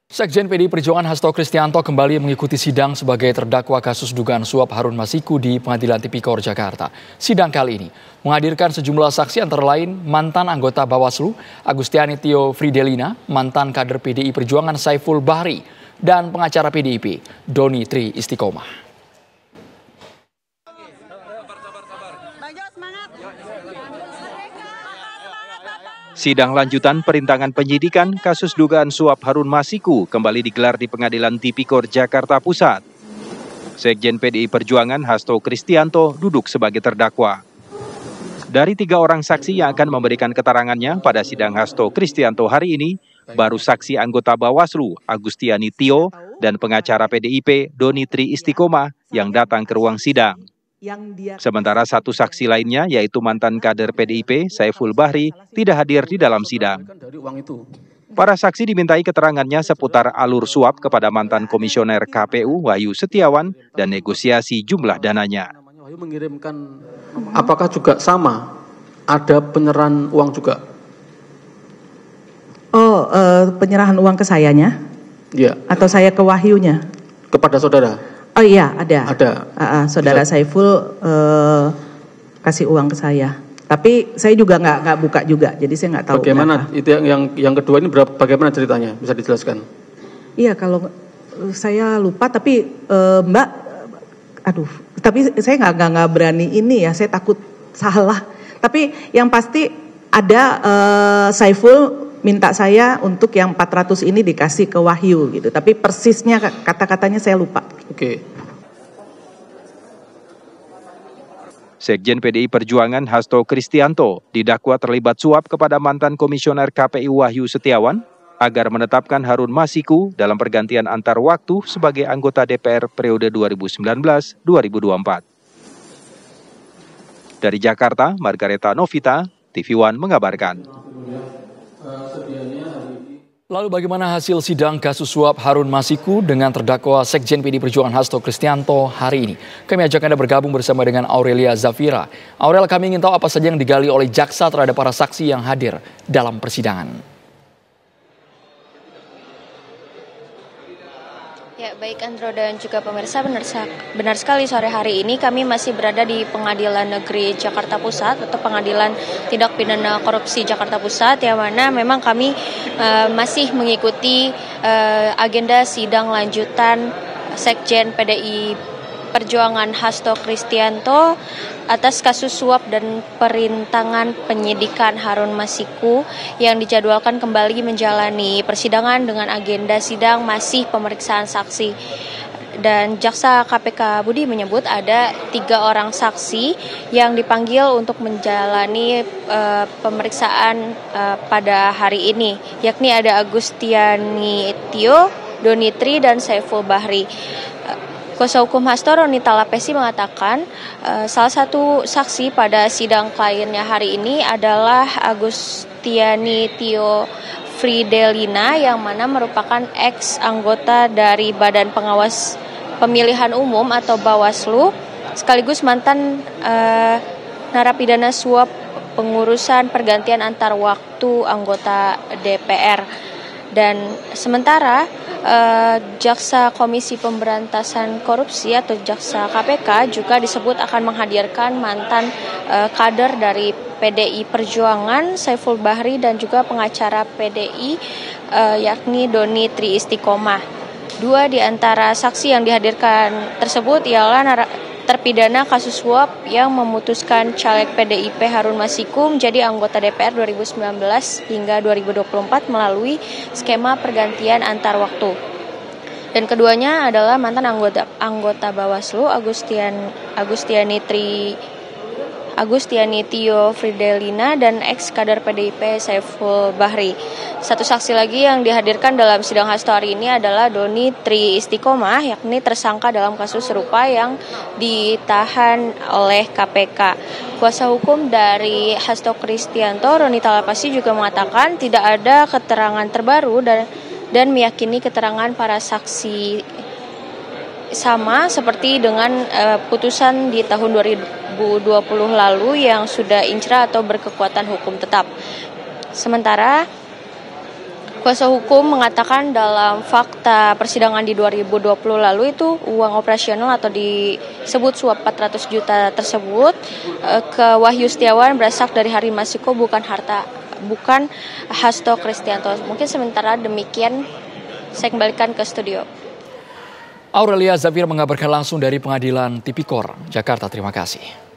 Sekjen PDI Perjuangan Hasto Kristianto kembali mengikuti sidang sebagai terdakwa kasus dugaan suap Harun Masiku di Pengadilan Tipikor Jakarta. Sidang kali ini menghadirkan sejumlah saksi antara lain mantan anggota Bawaslu Agustiani Tio Fridelina, mantan kader PDI Perjuangan Saiful Bahri, dan pengacara PDIP Doni Tri Istiqomah. Sidang lanjutan perintangan penyidikan kasus dugaan suap Harun Masiku kembali digelar di Pengadilan Tipikor Jakarta Pusat. Sekjen PDI Perjuangan Hasto Kristianto duduk sebagai terdakwa. Dari 3 orang saksi yang akan memberikan keterangannya pada sidang Hasto Kristianto hari ini, baru saksi anggota Bawaslu Agustiani Tio dan pengacara PDIP Doni Tri Istiqomah yang datang ke ruang sidang. Sementara satu saksi lainnya, yaitu mantan kader PDIP Saiful Bahri, tidak hadir di dalam sidang. Para saksi dimintai keterangannya seputar alur suap kepada mantan komisioner KPU Wahyu Setiawan dan negosiasi jumlah dananya. Apakah juga sama? Ada penyerahan uang juga? Penyerahan uang ke sayanya? Iya. Atau saya ke Wahyunya? Kepada saudara? Oh iya, ada. Saudara Bisa. Saiful kasih uang ke saya. Tapi saya juga nggak buka juga, jadi saya nggak tahu. Bagaimana? berapa. Itu yang kedua ini bagaimana ceritanya? Bisa dijelaskan? Iya, kalau saya lupa, tapi Mbak, tapi saya nggak berani ini ya, saya takut salah. Tapi yang pasti ada Saiful minta saya untuk yang 400 ini dikasih ke Wahyu gitu. Tapi persisnya kata-katanya saya lupa. Oke. Sekjen PDI Perjuangan Hasto Kristianto didakwa terlibat suap kepada mantan komisioner KPU Wahyu Setiawan agar menetapkan Harun Masiku dalam pergantian antar waktu sebagai anggota DPR periode 2019-2024. Dari Jakarta, Margareta Novita, TV One mengabarkan. Lalu bagaimana hasil sidang kasus suap Harun Masiku dengan terdakwa Sekjen PDI Perjuangan Hasto Kristianto hari ini? Kami ajak Anda bergabung bersama dengan Aurelia Zafira. Aurel, kami ingin tahu apa saja yang digali oleh jaksa terhadap para saksi yang hadir dalam persidangan. Ya, baik Andro dan juga pemirsa, benar sekali sore hari ini kami masih berada di Pengadilan Negeri Jakarta Pusat atau Pengadilan Tindak Pidana Korupsi Jakarta Pusat, yang mana memang kami masih mengikuti agenda sidang lanjutan Sekjen PDI Perjuangan Hasto Kristianto atas kasus suap dan perintangan penyidikan Harun Masiku yang dijadwalkan kembali menjalani persidangan dengan agenda sidang masih pemeriksaan saksi. Dan jaksa KPK Budi menyebut ada 3 orang saksi yang dipanggil untuk menjalani pemeriksaan pada hari ini, yakni ada Agustiani Tio, Doni Tri, dan Saiful Bahri. Kuasa hukum Hasto Roni Talapesi mengatakan salah satu saksi pada sidang kliennya hari ini adalah Agustiani Tio Fridelina, yang mana merupakan ex anggota dari Badan Pengawas Pemilihan Umum atau Bawaslu, sekaligus mantan narapidana suap pengurusan pergantian antar waktu anggota DPR. Dan sementara Jaksa Komisi Pemberantasan Korupsi atau Jaksa KPK juga disebut akan menghadirkan mantan kader dari PDI Perjuangan Saiful Bahri dan juga pengacara PDI yakni Doni Tri Istiqomah. 2 di antara saksi yang dihadirkan tersebut ialah terpidana kasus suap yang memutuskan caleg PDIP Harun Masiku menjadi anggota DPR 2019 hingga 2024 melalui skema pergantian antar waktu. Dan keduanya adalah mantan anggota Bawaslu Agustiani Tio Fridelina dan ex kader PDIP Saiful Bahri. Satu saksi lagi yang dihadirkan dalam sidang Hasto hari ini adalah Doni Tri Istiqomah, yakni tersangka dalam kasus serupa yang ditahan oleh KPK. Kuasa hukum dari Hasto Kristianto, Roni Talapesi, juga mengatakan tidak ada keterangan terbaru dan meyakini keterangan para saksi sama seperti dengan putusan di tahun 2020 lalu yang sudah inkrah atau berkekuatan hukum tetap. Sementara Kuasa hukum mengatakan dalam fakta persidangan di 2020 lalu itu uang operasional atau disebut suap 400 juta tersebut ke Wahyu Setiawan berasal dari Harun Masiku, bukan Hasto Kristianto. Mungkin sementara demikian, saya kembalikan ke studio. Aurelia Zafir mengabarkan langsung dari Pengadilan Tipikor, Jakarta. Terima kasih.